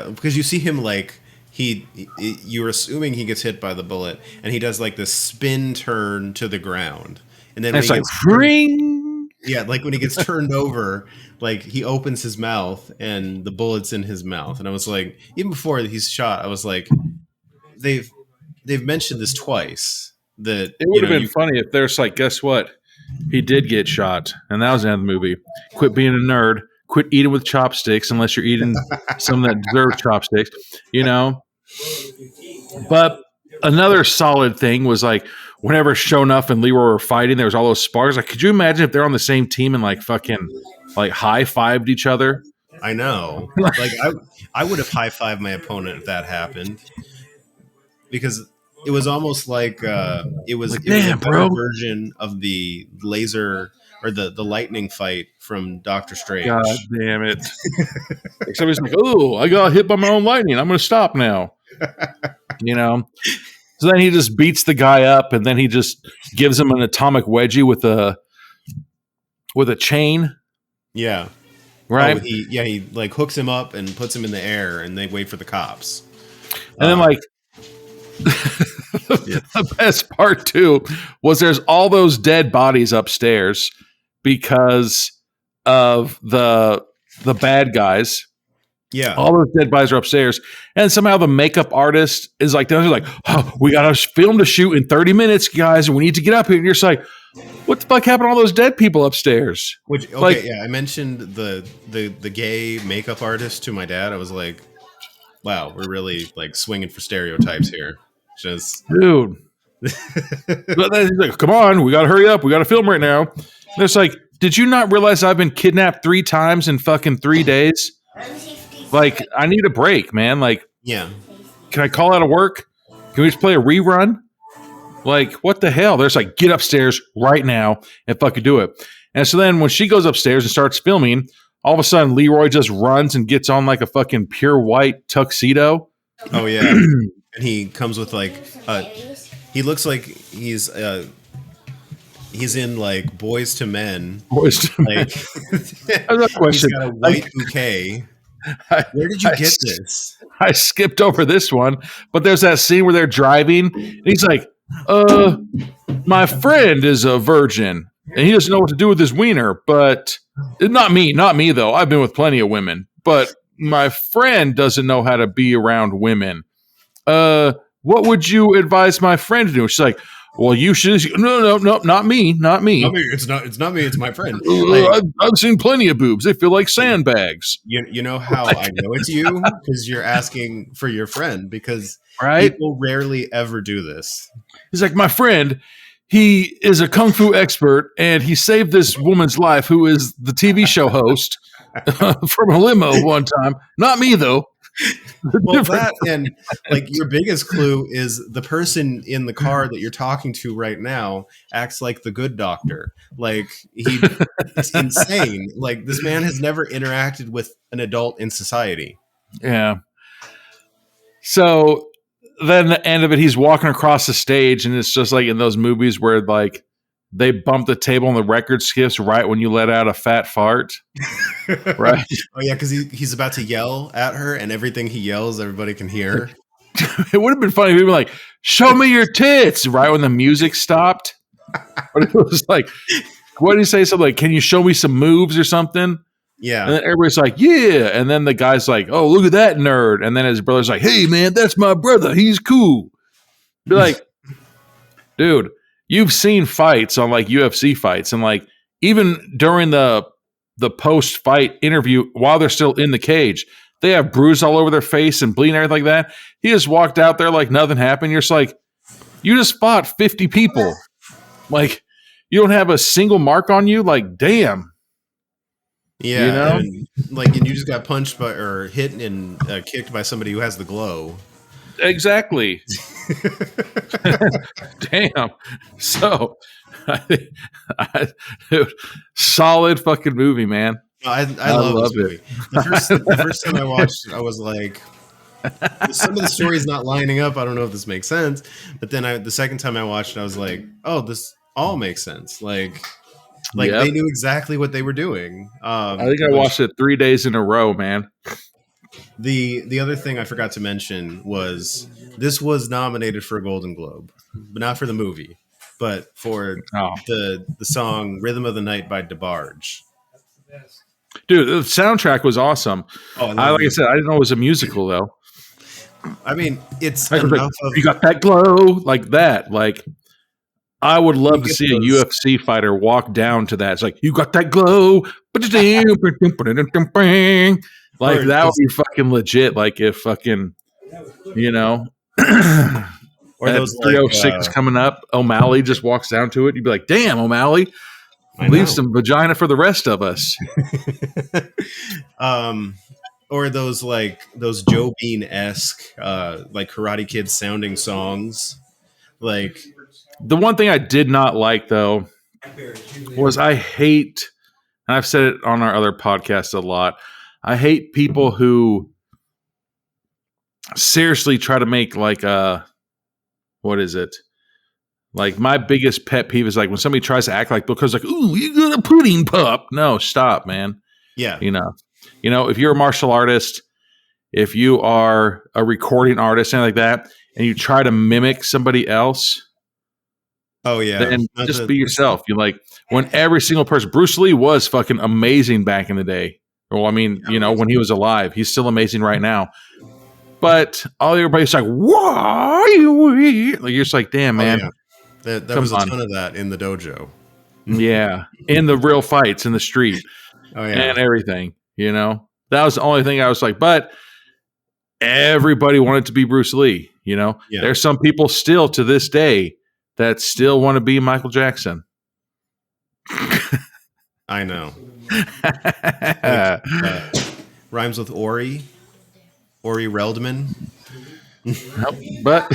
because you see him like you're assuming he gets hit by the bullet and he does like this spin turn to the ground. And then it's like ring. Yeah, like when he gets turned over, like he opens his mouth and the bullet's in his mouth. And I was like, even before he's shot, I was like, they've mentioned this twice. That it would have been funny if there's like, guess what? He did get shot, and that was the end of the movie. Quit being a nerd. Quit eating with chopsticks unless you're eating some that deserve chopsticks, But another solid thing was like whenever Sho Nuff and Leroy were fighting, there was all those sparks. Like, could you imagine if they're on the same team and like fucking like high-fived each other? I know. Like I would have high-fived my opponent if that happened. Because it was almost like it was a better version of the laser or the lightning fight from Doctor Strange. God damn it. Except he's like, oh, I got hit by my own lightning. I'm going to stop now. So then he just beats the guy up, and then he just gives him an atomic wedgie with a chain. Yeah. Right? He like hooks him up and puts him in the air, and they wait for the cops. And then like the best part too was there's all those dead bodies upstairs because of the bad guys. Yeah, all those dead bodies are upstairs, and somehow the makeup artist is like, they're like, oh, we got to film to shoot in 30 minutes, guys, and we need to get up here. And you're just like, what the fuck happened to all those dead people upstairs? Which I mentioned the gay makeup artist to my dad. I was like, wow, we're really like swinging for stereotypes here. Just dude. But then he's like, come on, we got to hurry up. We got to film right now. And it's like, did you not realize I've been kidnapped 3 times in fucking 3 days? Like, I need a break, man. Like, yeah. Can I call out of work? Can we just play a rerun? Like, what the hell? There's like, get upstairs right now and fucking do it. And so then when she goes upstairs and starts filming, all of a sudden Leroy just runs and gets on like a fucking pure white tuxedo. Oh, yeah. And he comes with like, he looks like he's in like Boys to Men. Boys to Men. I have a question. He's got a white bouquet. Where did you get this? I skipped over this one, but there's that scene where they're driving, and he's like, my friend is a virgin, and he doesn't know what to do with his wiener, but not me though. I've been with plenty of women, but my friend doesn't know how to be around women. What would you advise my friend to do? She's like, Well, you should. No, not me. Not me. It's not me. It's my friend. I've seen plenty of boobs. They feel like sandbags. You know how I know it's you? Because you're asking for your friend. Because right? People rarely ever do this. He's like, my friend. He is a kung fu expert, and he saved this woman's life, who is the TV show host from a limo one time. Not me, though. Well, that and like your biggest clue is the person in the car that you're talking to right now acts like the good doctor. Like it's insane. Like this man has never interacted with an adult in society. Yeah. So then the end of it, he's walking across the stage, and it's just like in those movies where like they bump the table and the record skips right when you let out a fat fart. Right. Oh yeah, because he's about to yell at her, and everything he yells, everybody can hear. It would have been funny if he was like, "Show me your tits!" Right when the music stopped. But it was like, what did he say? Something like, "Can you show me some moves or something?" Yeah. And then everybody's like, "Yeah." And then the guy's like, "Oh, look at that nerd." And then his brother's like, "Hey man, that's my brother. He's cool." Be like, dude, you've seen fights on like UFC fights, and like even during the post-fight interview, while they're still in the cage, they have bruises all over their face and bleeding and everything like that. He just walked out there like nothing happened. You're just like, you just fought 50 people. Like, you don't have a single mark on you? Like, damn. Yeah. You know? And you just got punched by or hit and kicked by somebody who has the glow. Exactly. Damn. So, dude, solid fucking movie, man. I love this movie. The first time I watched it, I was like, some of the story's not lining up. I don't know if this makes sense. But then the second time I watched it, I was like, oh, this all makes sense. Like They knew exactly what they were doing. I think I watched it 3 days in a row, man. The other thing I forgot to mention was this was nominated for a Golden Globe, but not for the movie, but for the song "Rhythm of the Night" by DeBarge. Dude, the soundtrack was awesome. Like I said, I didn't know it was a musical though. I mean, it's enough of you got that glow like that. Like, I would love to see a UFC fighter walk down to that. It's like, you got that glow. Like, that would be fucking legit. Like, if fucking, you know, or those 306 coming up, O'Malley just walks down to it. You'd be like, damn, O'Malley, leave some vagina for the rest of us. Or those Joe Bean-esque, like Karate Kid sounding songs. Like, the one thing I did not like though was I hate, and I've said it on our other podcast a lot, I hate people who seriously try to make like what is it? Like, my biggest pet peeve is like when somebody tries to act like, because like, ooh, you got a pudding pop. No, stop, man. Yeah. You know, if you're a martial artist, if you are a recording artist, anything like that, and you try to mimic somebody else, oh yeah, then just be yourself. You like, when every single person, Bruce Lee was fucking amazing back in the day. Well, I mean, you know, when he was alive, he's still amazing right now. But everybody's like, why? Like, you're just like, damn, man. Oh, yeah. There was a ton of that in the dojo. Yeah, in the real fights in the street. Oh yeah, and everything. You know, that was the only thing I was like. But everybody wanted to be Bruce Lee. You know, There's some people still to this day that still want to be Michael Jackson. I know. Rhymes with Ori Reldman. But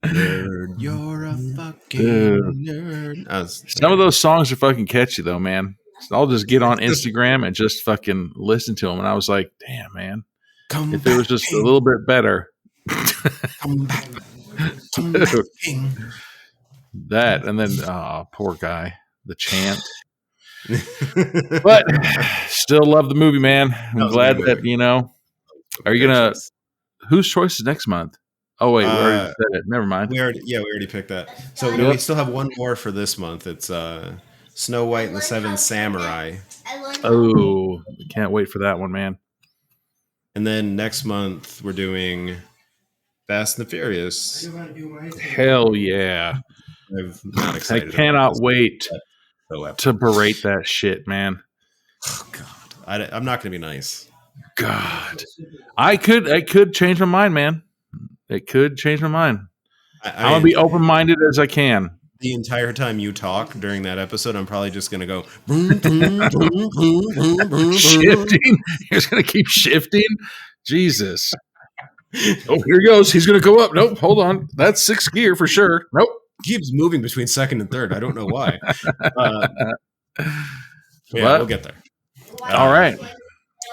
nerd, you're a fucking nerd. Some of those songs are fucking catchy though, man. So I'll just get on Instagram and just fucking listen to them. And I was like, damn, man. If it was just a little bit better. Come back. Come back, King. That, and then, poor guy, the chant. But still love the movie, man. I'm glad that, you know, are you going to, whose choice is next month? Oh, wait, we already said it. Never mind. We already picked that. So we still have one more for this month. It's Snow White and the Seven Samurai. Oh, can't wait for that one, man. And then next month we're doing Fast and the Furious. Hell yeah. I'm not I excited. cannot wait So to berate that shit, man. oh God, I'm not going to be nice. God, I could change my mind, man. It could change my mind. I'm gonna be open minded as I can. The entire time you talk during that episode, I'm probably just going to go boom, boom, boom, boom, boom, boom, Shifting. You're just gonna keep shifting. Jesus. Oh, here he goes. He's gonna go up. Nope. Hold on. That's 6th gear for sure. Nope. Keeps moving between second and third. I don't know why. Yeah, What? we'll get there. All right.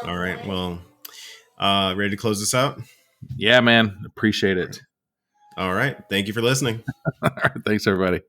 All right. Well, ready to close this out? Yeah, man. Appreciate it. All right. Thank you for listening. All right. Thanks, everybody.